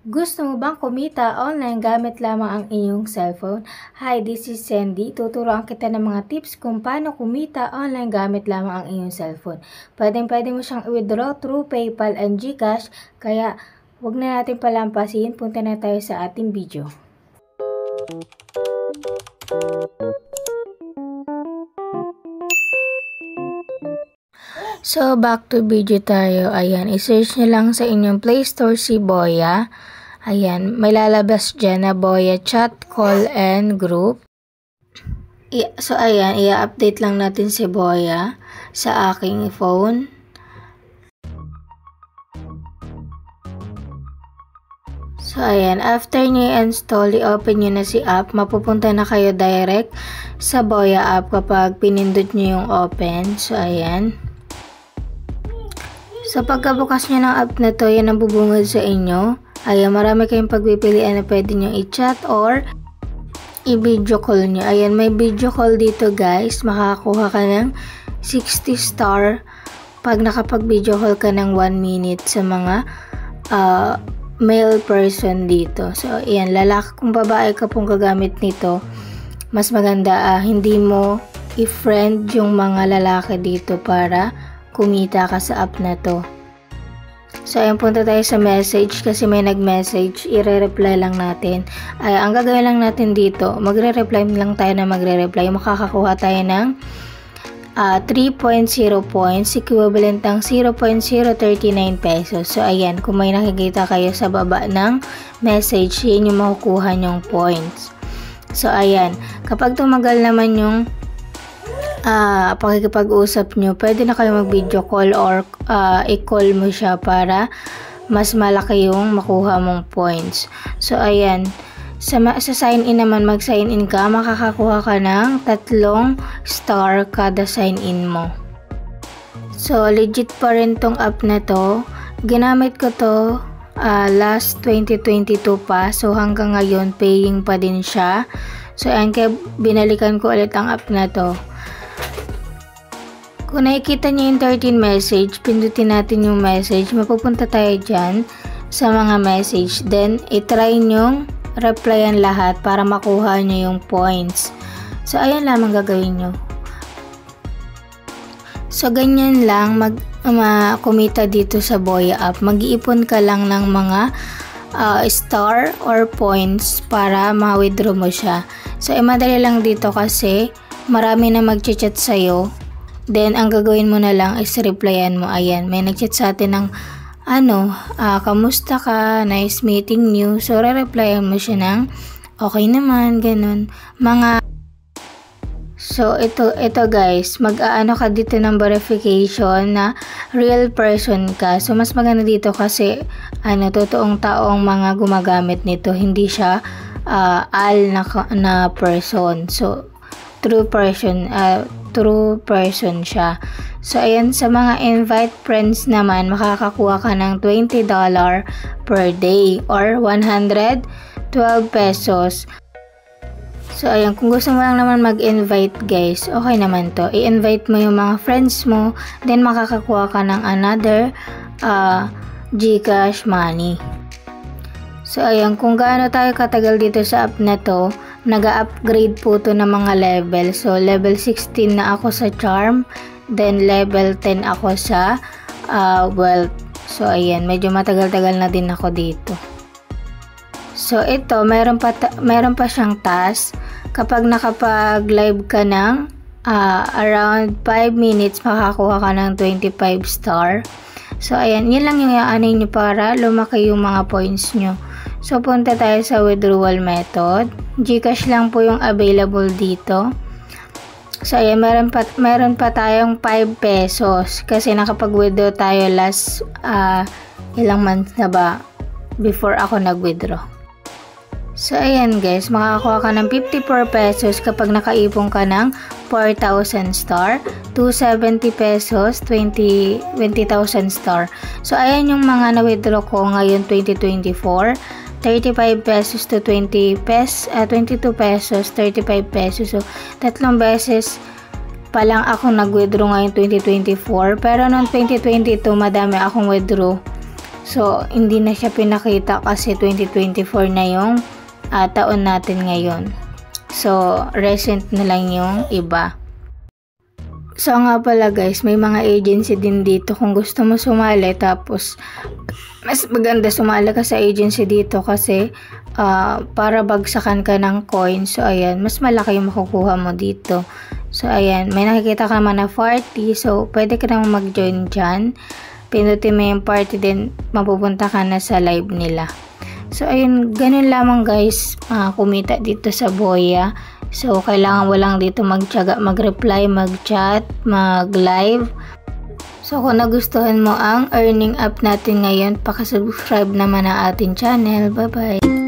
Gusto mo bang kumita online gamit lamang ang iyong cellphone? Hi, this is Sandy. Tuturuan kita ng mga tips kung paano kumita online gamit lamang ang iyong cellphone. Pwede mo siyang i-withdraw through PayPal and GCash, kaya huwag na natin palampasin. Punta na tayo sa ating video. So, back to video tayo. Ayan, i-search nyo lang sa inyong Play Store si Boya. Ayan, may lalabas dyan na Boya Chat, Call, and Group. So, ayan, i-update lang natin si Boya sa aking phone. So, ayan, after nyo i-install, i-open nyo na si app, mapupunta na kayo direct sa Boya app kapag pinindot nyo yung open. So, ayan. Sa pagkabukas nyo ng app na to, yan ang bubungad sa inyo. Ayan, marami kayong pagpipilian na pwede nyo i-chat or i-video call nyo. Ayan, may video call dito guys. Makakakuha ka ng 60 star pag nakapag-video call ka ng 1 minute sa mga male person dito. So, ayan, lalaki kung babae ka pong gagamit nito, mas maganda hindi mo i-friend yung mga lalaki dito para kumita ka sa app na to. So, ayan, punta tayo sa message kasi may nag-message. I-reply lang natin. Ay, ang gagawin lang natin dito, magre-reply lang tayo na magre-reply. Makakakuha tayo ng 3.0 points, equivalent ng 0.039 pesos. So, ayan, kung may nakikita kayo sa baba ng message, yun yung makukuha nyong points. So, ayan, kapag tumagal naman yung pakikipag-usap nyo, pwede na kayo mag-video call or i-call mo siya para mas malaki yung makuha mong points. So, ayan. Sa sign in naman, mag-sign in ka, makakakuha ka ng 3 star kada sign in mo. So, legit pa rin tong app na to. Ginamit ko to last 2022 pa. So, hanggang ngayon, paying pa din siya. So, ayan, kaya binalikan ko ulit ang app na to. Kung nakikita nyo yung 13 message, pindutin natin yung message. Mapupunta tayo dyan sa mga message. Then, itry nyong replyan lahat para makuha nyo yung points. So, ayan lamang gagawin nyo. So, ganyan lang kumita dito sa Boya app. Mag-iipon ka lang ng mga star or points para ma-withdraw mo siya. So, madali lang dito kasi marami na mag-chat sa'yo. Then, ang gagawin mo na lang is replyan mo. Ayan, may nag-chat sa atin ng kamusta ka, nice meeting you. So, re-replyan mo siya ng okay naman, ganun. So, ito guys, mag-aano ka dito ng verification na real person ka. So, mas maganda dito kasi totoong taong mga gumagamit nito. Hindi siya na person. So, true person siya. So, ayan, sa mga invite friends naman, makakakuha ka ng $20 per day or 112 pesos. So, ayan, kung gusto mo lang naman mag-invite guys, okay naman to. I-invite mo yung mga friends mo, then makakakuha ka ng another GCash money. So, ayan, kung gaano tayo katagal dito sa app na to, nag-upgrade po to ng mga level. So, level 16 na ako sa Charm. Then, level 10 ako sa Wealth. So, ayan. Medyo matagal-tagal na din ako dito. So, ito, meron pa siyang task. Kapag nakapag-live ka ng around 5 minutes, makakuha ka ng 25 star. So, ayan. Yun lang yung aanin nyo para lumaki yung mga points nyo. So, punta tayo sa withdrawal method. GCash lang po yung available dito. So, ayan, meron pa tayong 5 pesos. Kasi nakapag-withdraw tayo last ilang months na ba before ako nag-withdraw. So, ayan guys, makakakuha ka ng 54 pesos kapag nakaipon ka ng 4,000 star, 270 pesos, 20,000 star. So, ayan yung mga na-withdraw ko ngayon 2024. 35 pesos to 22 pesos, 35 pesos. So, 3 beses pa lang ako nag-withdraw ngayon 2024. Pero noong 2022, madami akong withdraw. So, hindi na siya pinakita kasi 2024 na yung taon natin ngayon. So, recent na lang yung iba. So nga pala guys, may mga agency din dito kung gusto mo sumali, tapos mas maganda sumali ka sa agency dito kasi para bagsakan ka ng coins. So ayan, mas malaki yung makukuha mo dito. So ayan, may nakikita ka naman na party, so pwede ka naman mag-join dyan. Pinutin mo yung party, din mapupunta ka na sa live nila. So ayun, ganun lamang guys, kumita dito sa Boya. So, kailangan mo lang dito magtiyaga, mag-reply, mag-chat, mag-live. So, kung nagustuhan mo ang earning app natin ngayon, pakasubscribe naman ang ating channel. Bye-bye!